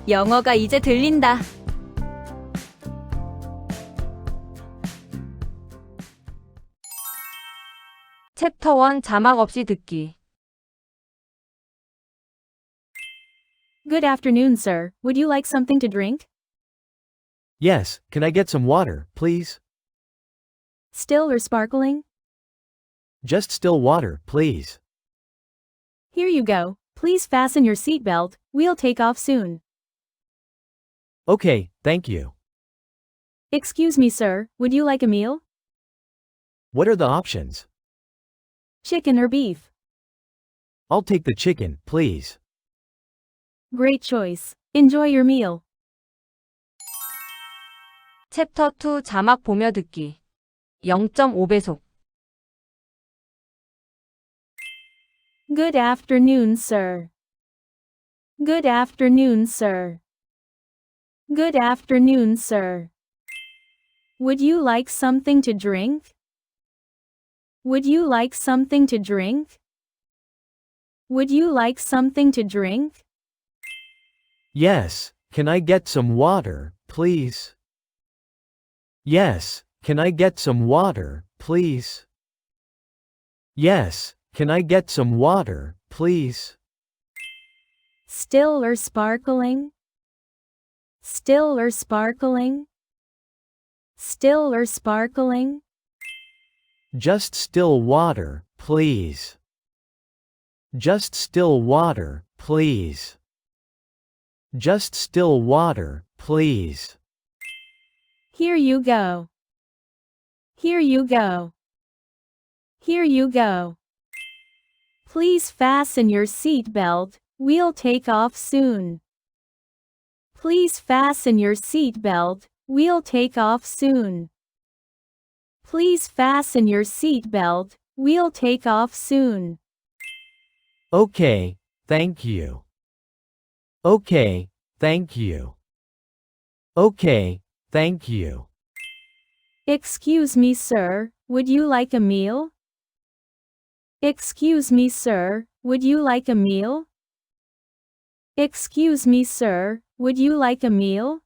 영어가 이제 들린다. 챕터 1 자막 없이 듣기. Good afternoon, sir. Would you like something to drink? Yes, can I get some water, please? Still or sparkling? Just still water, please. Here you go. Please fasten your seatbelt. We'll take off soon. Okay, thank you. Excuse me, sir. Would you like a meal? What are the options? Chicken or beef? I'll take the chicken, please. Great choice. Enjoy your meal. 챕터 2 자막 보며 듣기. 0.5배속. Good afternoon, sir. Good afternoon, sir. Good afternoon, sir. Would you like something to drink? Would you like something to drink? Would you like something to drink? Yes, can I get some water, please? Yes, can I get some water, please? Yes, can I get some water, please? Still or sparkling? Still or sparkling? Still or sparkling? Just still water, please. Just still water, please. Just still water, please. Here you go. Here you go. Here you go. Please fasten your seatbelt. We'll take off soon. Please fasten your seatbelt. We'll take off soon. Please fasten your seatbelt. We'll take off soon. Okay, thank you. Okay, thank you. Okay, thank you. Excuse me, sir. Would you like a meal? Excuse me, sir. Would you like a meal? Excuse me, sir. Would you like a meal?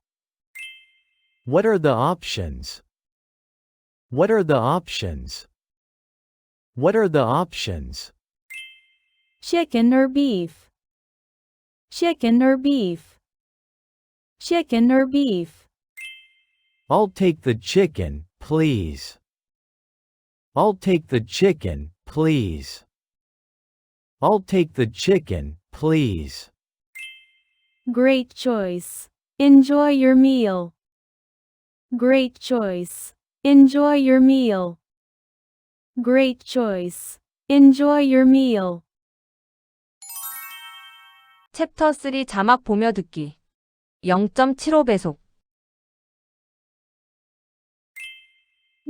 What are the options? What are the options? What are the options? Chicken or beef? Chicken or beef? Chicken or beef? I'll take the chicken, please. I'll take the chicken, please. I'll take the chicken, please. Great choice. Enjoy your meal. Great choice. Enjoy your meal. Great choice. Enjoy your meal. 챕터 3 자막 보며 듣기. 0.75배속.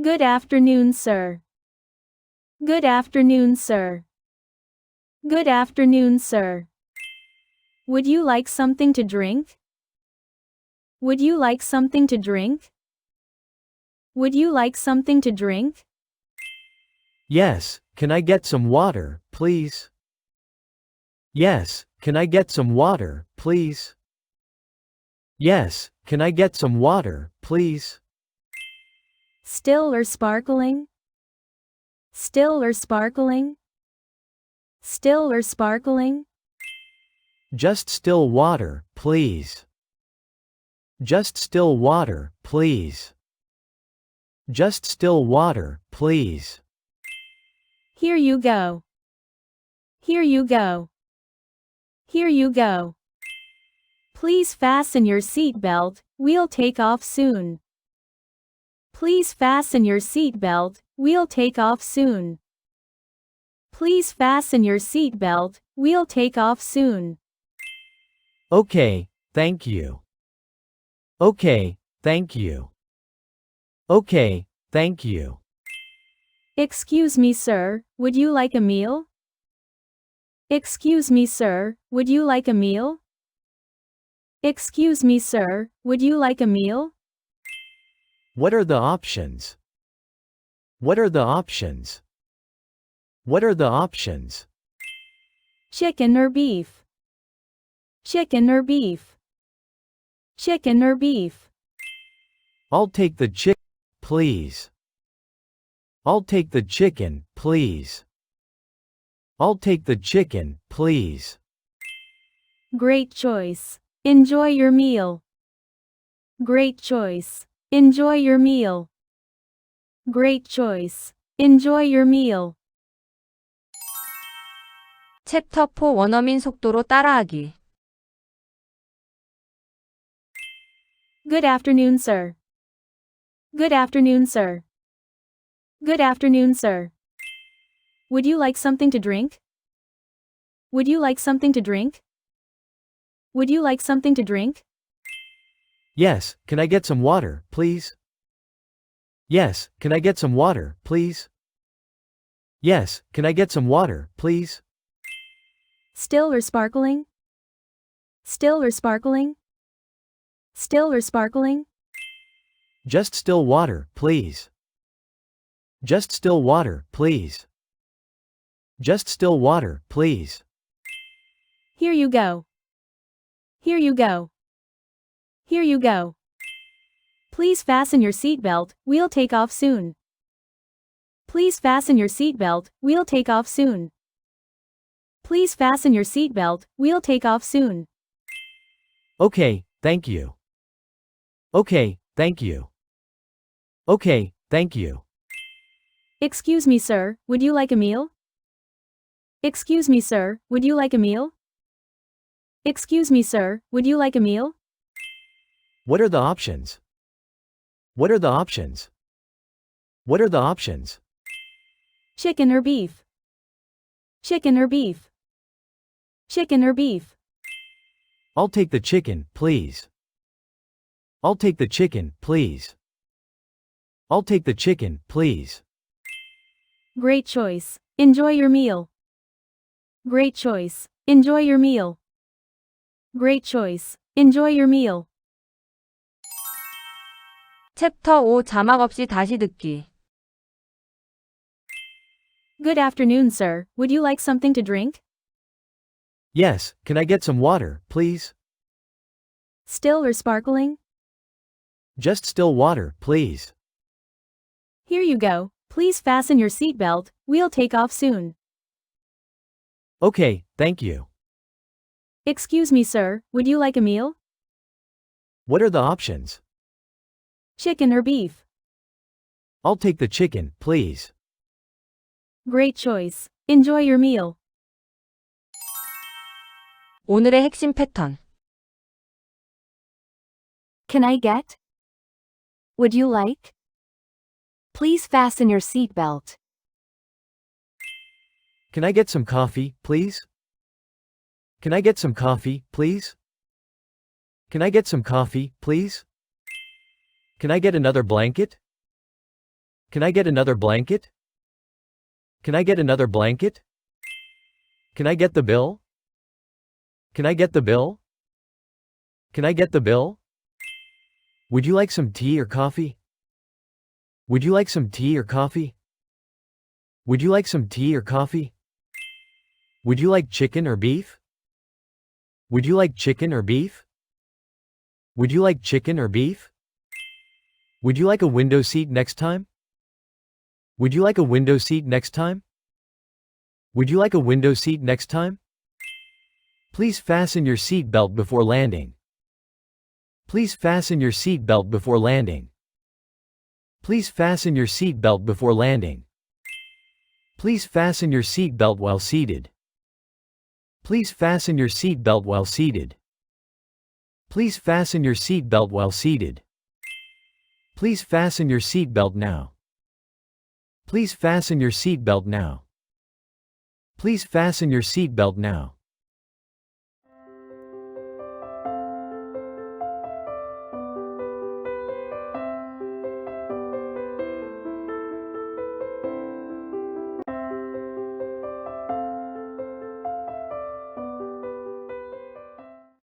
Good afternoon, sir. Good afternoon, sir. Good afternoon, sir. Would you like something to drink? Would you like something to drink? Would you like something to drink? Yes, can I get some water, please? Yes, can I get some water, please? Yes, can I get some water, please? Still or sparkling? Still or sparkling? Still or sparkling? Just still water, please. Just still water, please. Just still water, please. Here you go. Here you go. Here you go. Please fasten your seatbelt. We'll take off soon. Please fasten your seatbelt. We'll take off soon. Please fasten your seatbelt. We'll take off soon. Okay, thank you. Okay, thank you. Okay, thank you. Excuse me, sir. Would you like a meal? Excuse me, sir. Would you like a meal? Excuse me, sir. Would you like a meal? What are the options? What are the options? What are the options? Chicken or beef? Chicken or beef? chicken or beef? I'll take the chicken, please. I'll take the chicken, please. I'll take the chicken, please. Great choice. Enjoy your meal. Great choice. Enjoy your meal. Great choice. Enjoy your meal. 챕터 4 원어민 속도로 따라하기. Good afternoon, sir. Good afternoon, sir. Good afternoon, sir. Would you like something to drink? Would you like something to drink? Would you like something to drink? Yes, can I get some water, please? Yes, can I get some water, please? Yes, can I get some water, please? Still or sparkling? Still or sparkling? Still or sparkling? Just still water, please. Just still water, please. Just still water, please. Here you go. Here you go. Here you go. Please fasten your seatbelt, we'll take off soon. Please fasten your seatbelt, we'll take off soon. Please fasten your seatbelt, we'll take off soon. Okay, thank you. Okay, thank you. Okay, thank you. Excuse me, sir, would you like a meal? Excuse me, sir, would you like a meal? Excuse me, sir, would you like a meal? What are the options? What are the options? What are the options? Chicken or beef? Chicken or beef? Chicken or beef? I'll take the chicken, please. I'll take the chicken, please. I'll take the chicken, please. Great choice. Enjoy your meal. Great choice. Enjoy your meal. Great choice. Enjoy your meal. 챕터 5 자막 없이 다시 듣기. Good afternoon, sir. Would you like something to drink? Yes, can I get some water, please? Still or sparkling? Just still water, please. Here you go. Please fasten your seatbelt, we'll take off soon. Okay, thank you. Excuse me, sir, would you like a meal? What are the options? Chicken or beef? I'll take the chicken, please. Great choice. Enjoy your meal. 오늘의 핵심 패턴. Can I get? Would you like? Please fasten your seatbelt. Can I get some coffee, please? Can I get some coffee, please? Can I get some coffee, please? Can I get another blanket? Can I get another blanket? Can I get another blanket? Can I get the bill? Can I get the bill? Can I get the bill? Would you like some tea or coffee? Would you like some tea or coffee? Would you like some tea or coffee? Would you like chicken or beef? Would you like chicken or beef? Would you like chicken or beef? Would you like a window seat next time? Would you like a window seat next time? Would you like a window seat next time? Please fasten your seat belt before landing. Please fasten your seat belt before landing. Please fasten your seat belt before landing. Please fasten your seat belt while seated. Please fasten your seat belt while seated. Please fasten your seat belt while seated. Please fasten your seat belt now. Please fasten your seat belt now. Please fasten your seat belt now.